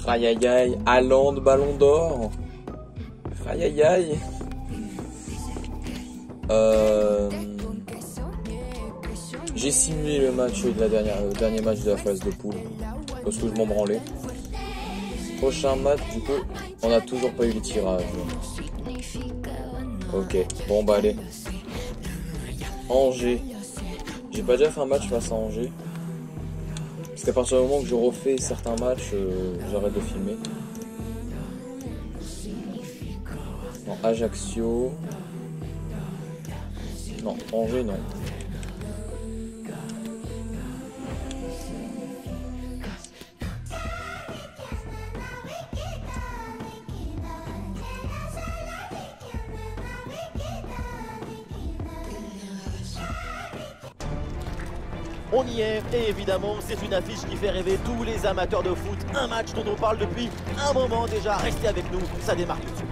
Aïe aïe aïe, Haaland, ballon d'or. Aïe aïe aïe. J'ai simulé le match de le dernier match de la phase de poule. Parce que je m'en branlais. Prochain match, du coup, on n'a toujours pas eu les tirages. Ok, bon bah allez. Angers. J'ai pas déjà fait un match face à Angers. Parce qu'à partir du moment que je refais certains matchs, j'arrête de filmer. Non, Ajaccio. Non, Angers, non. On y est, et évidemment, c'est une affiche qui fait rêver tous les amateurs de foot. Un match dont on parle depuis un moment déjà. Restez avec nous, ça démarre tout de suite.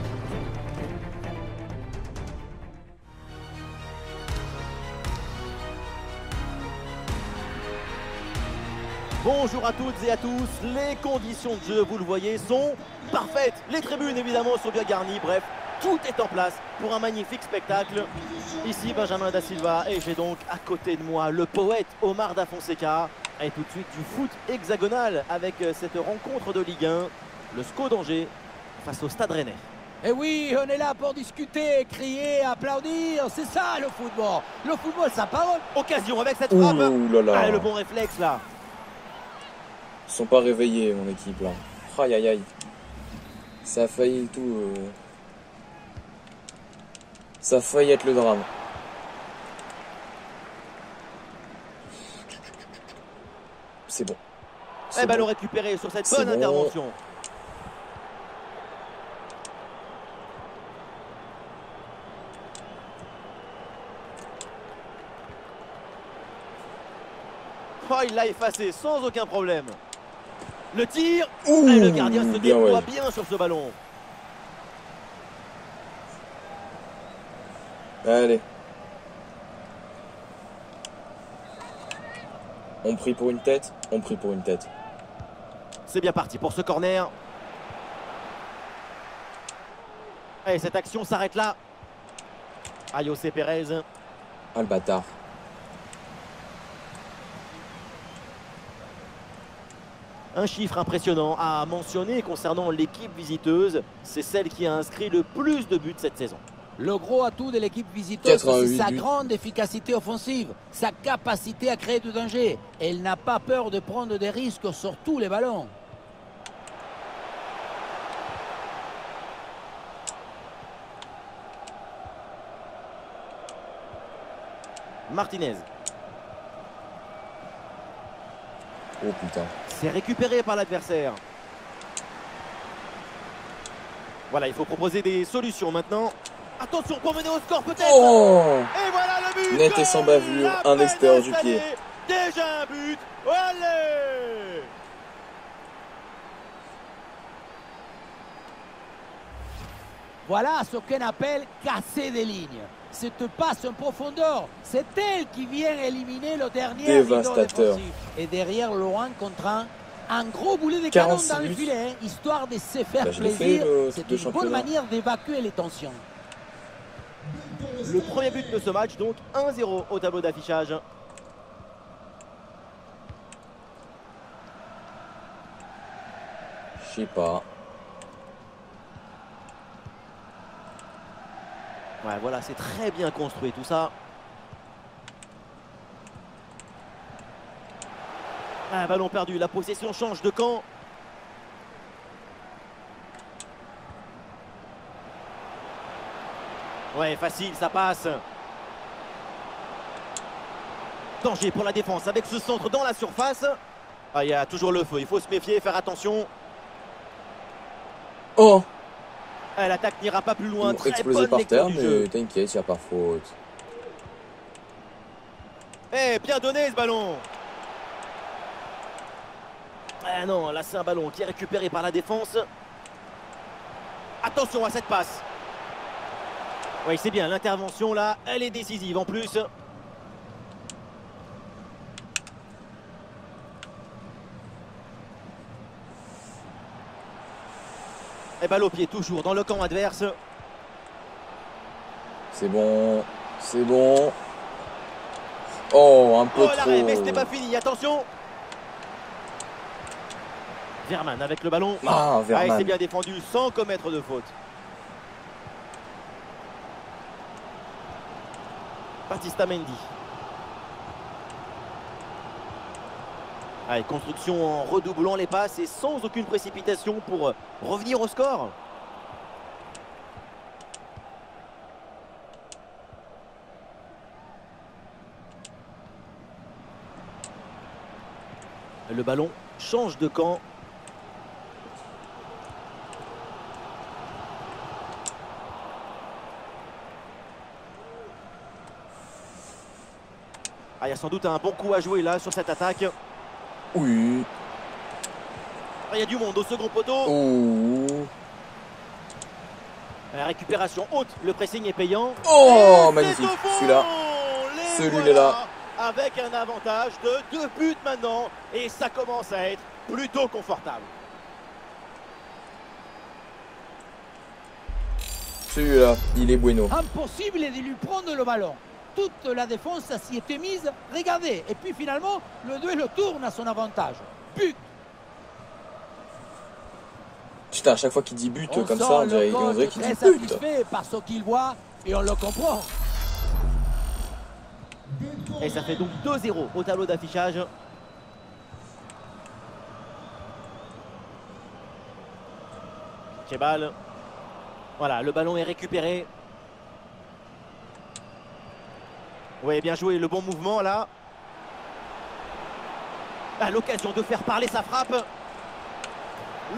Bonjour à toutes et à tous, les conditions de jeu, vous le voyez, sont parfaites. Les tribunes évidemment sont bien garnies, bref, tout est en place pour un magnifique spectacle. Ici Benjamin Da Silva et j'ai donc à côté de moi le poète Omar Da Fonseca. Et tout de suite du foot hexagonal avec cette rencontre de Ligue 1, le SCO d'Angers face au Stade Rennais. Et oui, on est là pour discuter, crier, applaudir, c'est ça le football. Le football, ça parole. Occasion avec cette frappe. Ouh là là. Ah, le bon réflexe là. Ils sont pas réveillés, mon équipe, là. Aïe aïe aïe. Ça a failli tout... Ça a failli être le drame. C'est bon. Eh ben, le récupéré sur cette bonne bon. intervention. Oh, il l'a effacé sans aucun problème. Le tir. Ouh, et le gardien se déploie ouais. bien sur ce ballon. Allez. On prie pour une tête. On prie pour une tête. C'est bien parti pour ce corner. Et cette action s'arrête là. José Pérez. Ah, le bâtard. Un chiffre impressionnant à mentionner concernant l'équipe visiteuse. C'est celle qui a inscrit le plus de buts cette saison. Le gros atout de l'équipe visiteuse, c'est sa buts. grande efficacité offensive, sa capacité à créer du danger. Elle n'a pas peur de prendre des risques sur tous les ballons. Martinez. Oh putain. C'est récupéré par l'adversaire. Voilà, il faut proposer des solutions maintenant. Attention pour mener au score peut-être. Oh, Et voilà le but. net et sans bavure, un extérieur du pied. Déjà un but. Allez. Voilà ce qu'on appelle casser des lignes. Cette passe en profondeur, c'est elle qui vient éliminer le dernier rideau Dévastateur. défensif. Et derrière, Laurent contre un gros boulet de canon dans le filet, histoire de se faire Bah, je l'ai plaisir. fait, C'est le une bonne championnat. manière d'évacuer les tensions. Le premier but de ce match, donc 1-0 au tableau d'affichage. Je sais pas. Ouais, voilà, c'est très bien construit tout ça. Un ballon perdu, la possession change de camp. Ouais, facile, ça passe. Danger pour la défense avec ce centre dans la surface. Ah, il y a toujours le feu, il faut se méfier, faire attention. Oh, Ah, l'attaque n'ira pas plus loin. ils m'ont Très explosé bonne par lecture terre, du mais jeu. t'inquiète, y a pas faute. Eh, bien donné ce ballon. Ah non, là c'est un ballon qui est récupéré par la défense. Attention à cette passe. Oui, c'est bien, l'intervention là, elle est décisive en plus. Et balle au pied toujours dans le camp adverse. C'est bon. C'est bon. Oh, un peu Oh trop. l'arrêt, mais c'était pas fini, attention. Verman avec le ballon. Ah, il Verman. s'est bien défendu sans commettre de faute. Batista Mendy. Allez, construction en redoublant les passes et sans aucune précipitation pour revenir au score. Le ballon change de camp. Ah, il y a sans doute un bon coup à jouer là sur cette attaque. Oui. Ah, il y a du monde au second poteau. Oh. La récupération haute, le pressing est payant. Oh, Et magnifique. c'est au fond. Celui-là. Les Celui-là. voilà, avec un avantage de 2 buts maintenant. Et ça commence à être plutôt confortable. Celui-là, il est bueno. Impossible de lui prendre le ballon. Toute la défense s'y était mise. Regardez. Et puis finalement, le duel tourne à son avantage. But. Putain, à chaque fois qu'il dit but On comme sent ça, on le dirait coach qu'il très dit but. satisfait par ce qu'il voit et on le comprend. Et ça fait donc 2-0 au tableau d'affichage. Kebal. Voilà, le ballon est récupéré. Oui, bien joué, le bon mouvement là. À l'occasion de faire parler sa frappe.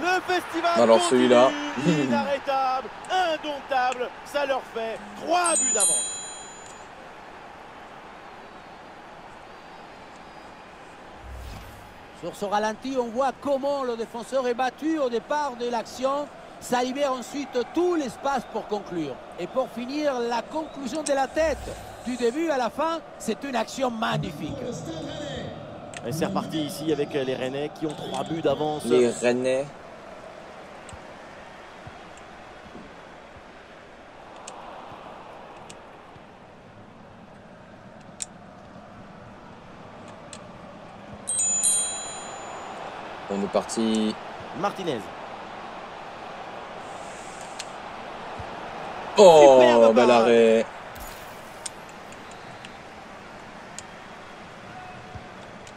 Le festival Alors celui-là, inarrêtable, indomptable, ça leur fait 3 buts d'avance. Sur ce ralenti, on voit comment le défenseur est battu au départ de l'action. Ça libère ensuite tout l'espace pour conclure. Et pour finir, la conclusion de la tête. Du début à la fin, c'est une action magnifique. Et c'est reparti ici avec les Rennais qui ont 3 buts d'avance. les Rennais. On est parti. Martinez. Oh, Superbe bel parade. arrêt.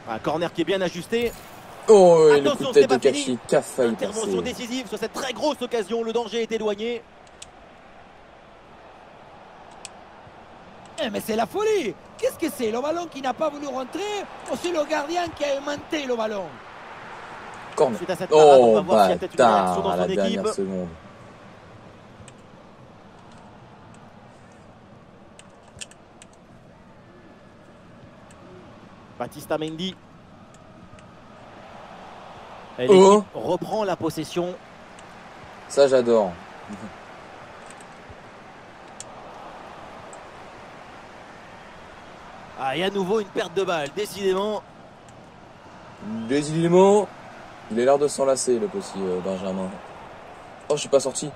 Un corner qui est bien ajusté. Oh, et le Attention, coup de tête c'est de pas fini. Kachi qui a failli Intervention passer. décisive sur cette très grosse occasion. Le danger est éloigné. Mais c'est la folie. Qu'est-ce que c'est? Le ballon qui n'a pas voulu rentrer ou c'est le gardien qui a aimanté le ballon? Corner. Suite à cette parade, on Oh, va voir s'il y a peut-être une réaction bâtard dans à la son équipe. dernière seconde. Batista Mendy. Et Oh. l'équipe reprend la possession. Ça, j'adore. Ah, et à nouveau une perte de balle, décidément. Décidément, il a l'air de s'enlacer, le petit Benjamin. Oh, je suis pas sorti.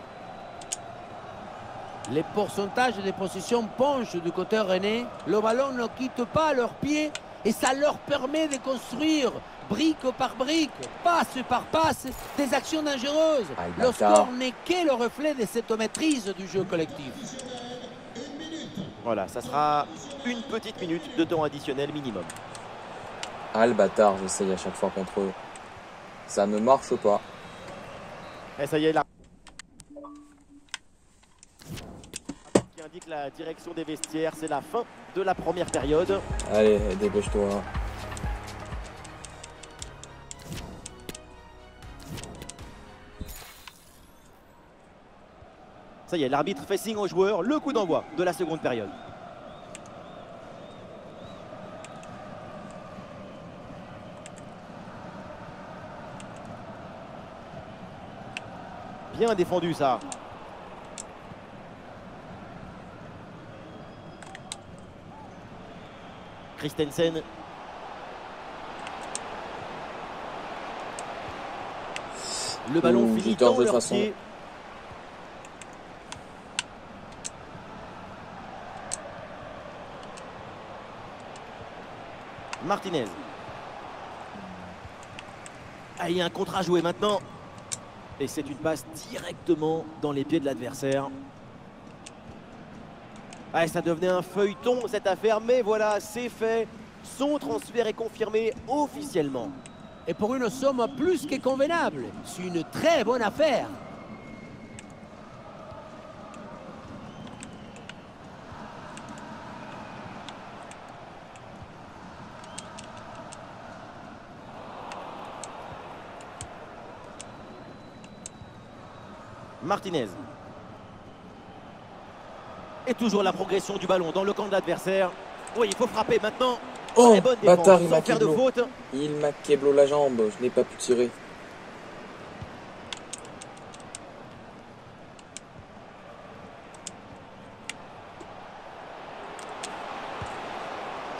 Les pourcentages de possession penchent du côté rennais. Le ballon ne quitte pas leurs pieds et ça leur permet de construire brique par brique, passe par passe, des actions dangereuses. Ah, Le bâtard. score n'est que le reflet de cette maîtrise du jeu collectif. Voilà, ça sera une petite minute de temps additionnel minimum. Ah, le bâtard, j'essaye à chaque fois contre eux. Ça ne marche pas. Et ça y est, là. Qui indique la direction des vestiaires, c'est la fin de la première période. Allez, dépêche-toi. Ça y est, l'arbitre fait signe aux joueurs, le coup d'envoi de la seconde période. Bien défendu ça. Christensen. Le ballon Ouh, finit j'ai tort dans de toute leur façon. pied. Martinez. Ah, il y a un contre à jouer maintenant. Et c'est une passe directement dans les pieds de l'adversaire. Ah, ça devenait un feuilleton cette affaire, mais voilà, c'est fait. Son transfert est confirmé officiellement. Et pour une somme plus que convenable, c'est une très bonne affaire. Martinez. Et toujours la progression du ballon dans le camp de l'adversaire. Oui, il faut frapper maintenant. Oh, Très bonne défense, bâtard, il sans m'a faire de keblo. faute. Il m'a keblo la jambe, je n'ai pas pu tirer.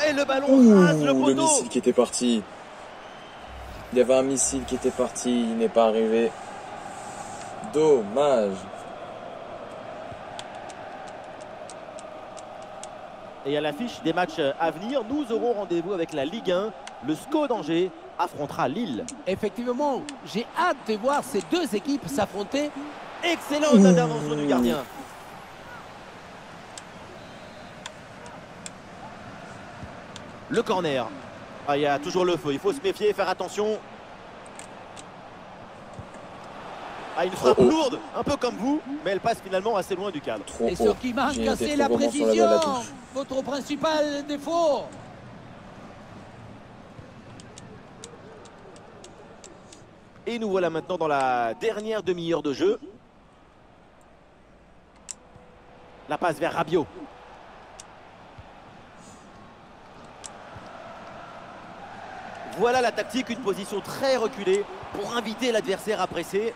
Et le ballon rase le Le poteau. missile qui était parti. Il y avait un missile qui était parti, il n'est pas arrivé. Dommage. Et à l'affiche des matchs à venir, nous aurons rendez-vous avec la Ligue 1. Le SCO d'Angers affrontera Lille. Effectivement, j'ai hâte de voir ces deux équipes s'affronter. Excellente intervention du gardien. Le corner. Ah, il y a toujours le feu, il faut se méfier, faire attention. Ah, une frappe lourde, un peu comme vous, mais elle passe finalement assez loin du cadre. Trop Et ce haut. qui manque, J'ai été c'est trop la gourmand sur précision. balle à touche. Votre principal défaut. Et nous voilà maintenant dans la dernière demi-heure de jeu. La passe vers Rabiot. Voilà la tactique, une position très reculée pour inviter l'adversaire à presser.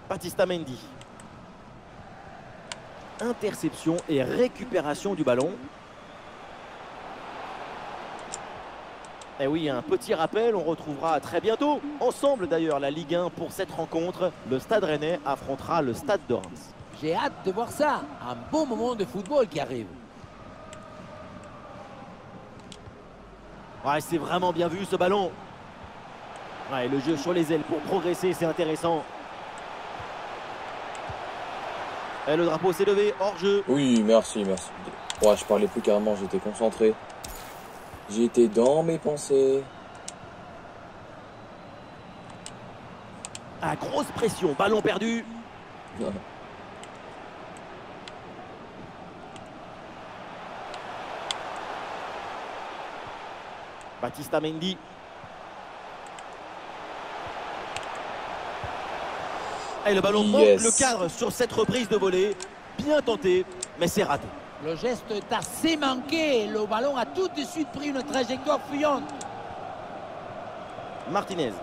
Batista Mendy. Interception et récupération du ballon. Et oui, un petit rappel, on retrouvera très bientôt, ensemble d'ailleurs, la Ligue 1 pour cette rencontre. Le Stade Rennais affrontera le Stade de Reims. J'ai hâte de voir ça. Un beau moment de football qui arrive. Ouais, c'est vraiment bien vu ce ballon. Ouais, le jeu sur les ailes pour progresser, c'est intéressant. Et le drapeau s'est levé, hors jeu. Oui, merci, merci. Ouais, je parlais plus carrément, j'étais concentré. J'étais dans mes pensées. Ah, grosse pression, ballon perdu. Batista Mendy. Et le ballon manque le cadre sur cette reprise de volée. Bien tenté, mais c'est raté. Le geste est assez manqué. Le ballon a tout de suite pris une trajectoire fuyante. Martinez.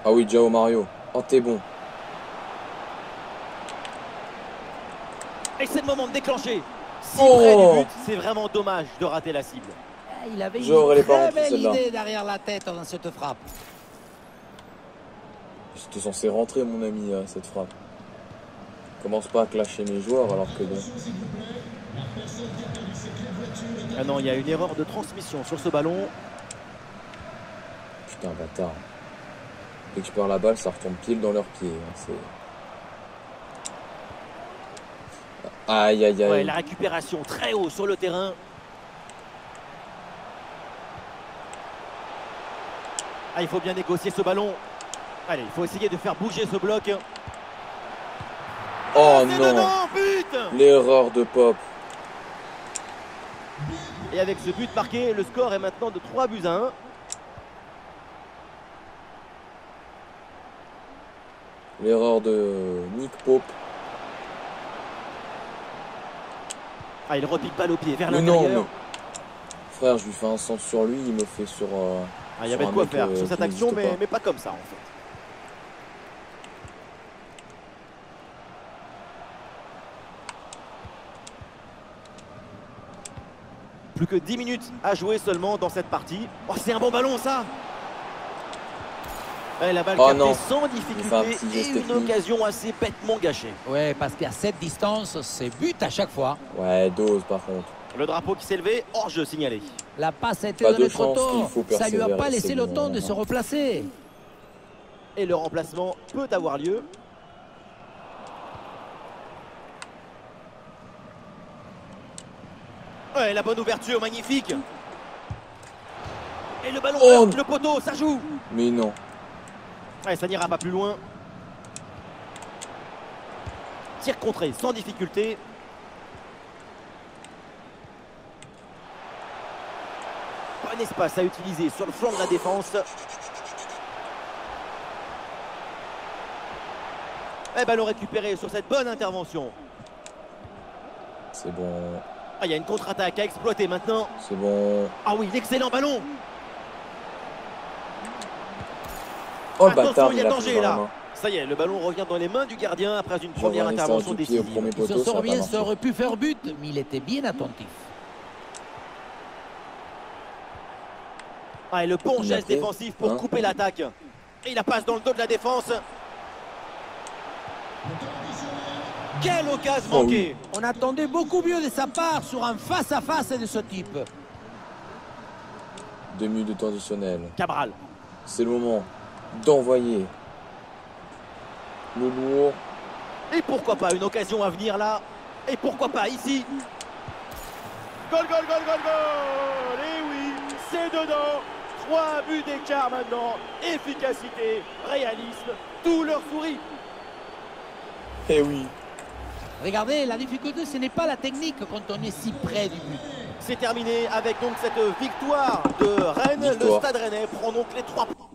Ah oui, João Mario. Oh, t'es bon. Et c'est le moment de déclencher. Si près du but, c'est vraiment dommage de rater la cible. Il avait J'aurais une pas très rentré belle celle-là. idée derrière la tête dans cette frappe. J'étais censé rentrer, mon ami, à cette frappe. Commence pas à clasher mes joueurs alors que bon. Ah non, il y a une erreur de transmission sur ce ballon. Putain, bâtard. Dès que je perds la balle, ça retombe pile dans leurs pieds. Hein, c'est... Aïe, aïe, aïe. Ouais, la récupération très haut sur le terrain. Ah, il faut bien négocier ce ballon. Allez, il faut essayer de faire bouger ce bloc. Oh C'est non, dedans, but! l'erreur de Pop. Et avec ce but marqué, le score est maintenant de 3-1. L'erreur de Nick Pope. Ah, il repique balle au pied vers Mais non, l'intérieur. mais... Frère, je lui fais un centre sur lui, il me fait sur... Ah, il y sur avait de un quoi mec, faire sur qui cette action, n'existe mais pas comme ça en fait. Plus que 10 minutes à jouer seulement dans cette partie. Oh, c'est un bon ballon ça! Ouais, la balle Oh captée non. sans Il fait un difficulté petit geste et une technique. occasion assez bêtement gâchée. Ouais, parce qu'à cette distance, c'est but à chaque fois. Ouais, dose par contre. Le drapeau qui s'est levé, hors-jeu signalé. La passe a été Pas de donnée trop chance, il tôt. faut Ça lui a persévérer, pas laissé c'est le bon. temps de se replacer. Et le remplacement peut avoir lieu. Ouais, la bonne ouverture, magnifique. Et le ballon Oh. heurte le poteau, ça joue. Mais non. Ouais, ça n'ira pas plus loin. Tir contré sans difficulté. Bon espace à utiliser sur le flanc de la défense. Et ballon récupéré sur cette bonne intervention. C'est bon. Ah, il y a une contre-attaque à exploiter maintenant. C'est bon. Ah oui, l'excellent ballon. Oh le Attention, bâtard, il y a il a danger, pris dans la là. main. Ça y est, le ballon revient dans les mains du gardien après une J'ai première envoyé une intervention séance du pied au décisive. premier Il se poteau, ça sort a pas bien, ça marché. aurait pu faire but, mais il était bien attentif. Ah, et le bon Il a geste fait, défensif pour hein. couper l'attaque. Et il la passe dans le dos de la défense. Quelle occasion Oh manquée. On attendait beaucoup mieux de sa part sur un face-à-face de ce type. 2 minutes de temps additionnel. Cabral. C'est le moment d'envoyer le lourd. Et pourquoi pas une occasion à venir là. Et pourquoi pas ici. Gol, gol, gol, gol, gol. Et oui, c'est dedans. 3 buts d'écart maintenant. Efficacité, réalisme, tout leur sourit. Eh oui. Regardez, la difficulté, ce n'est pas la technique quand on est si près du but. C'est terminé avec donc cette victoire de Rennes. Victoire. Le Stade Rennais prend donc les 3 points.